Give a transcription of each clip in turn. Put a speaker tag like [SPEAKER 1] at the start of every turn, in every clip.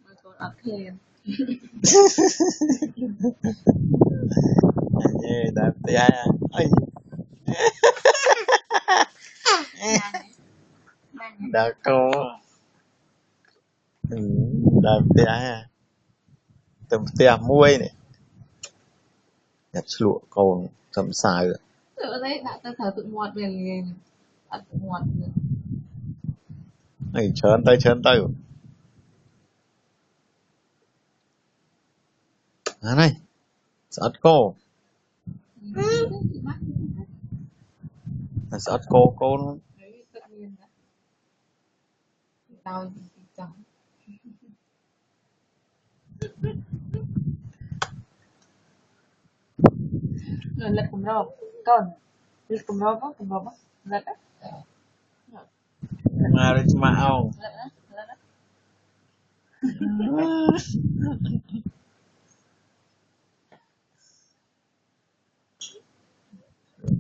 [SPEAKER 1] Mà còn ập thêm.
[SPEAKER 2] Đẹp thì ai đã có đẹp thì ai tầm tia muôi này đẹp lụa còn thầm xài rồi
[SPEAKER 1] Tự đấy đã ta thở tự ngọt về liền. Tự ngọt.
[SPEAKER 2] này chớn tay này sát cô sát cô
[SPEAKER 1] Đấy, tự nhiên đó. Đau chẳng. Rồi lật cùng rộp. Còn. Lật cùng rộp á. Lật á.
[SPEAKER 2] mà đi mà ao
[SPEAKER 1] Lật á. Lật á.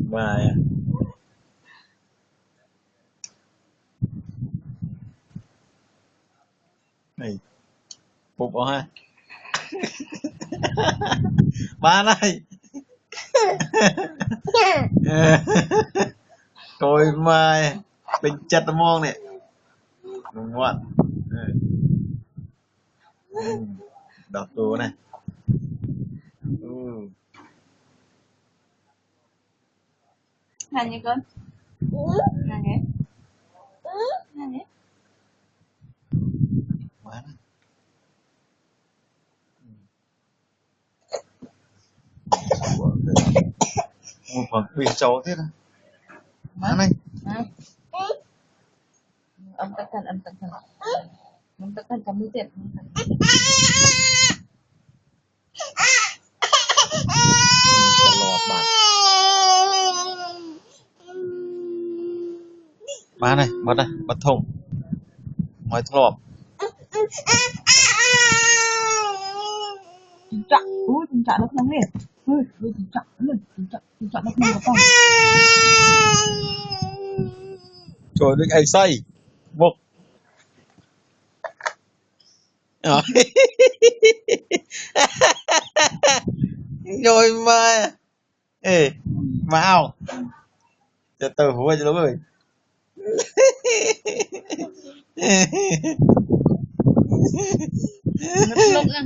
[SPEAKER 2] mà này phục ha ba này coi mà bình chặt mong này đúng không đọc đồ này
[SPEAKER 1] Này nhé con. Này nhé. Này nhé.
[SPEAKER 2] má một phần bị cháu thế này má này
[SPEAKER 1] Âm tắc thần. Âm tắc thần chấm mũi tiệt.
[SPEAKER 2] lọt bạn má này bắt thông ngoài lọt
[SPEAKER 1] Chính trọng. Chính trọng nó không liền. Chính trọng nó không có con.
[SPEAKER 2] trời đất ai say một rồi mà ê mà ao từ từ hú cho đúng rồi
[SPEAKER 1] Nó lộn ra.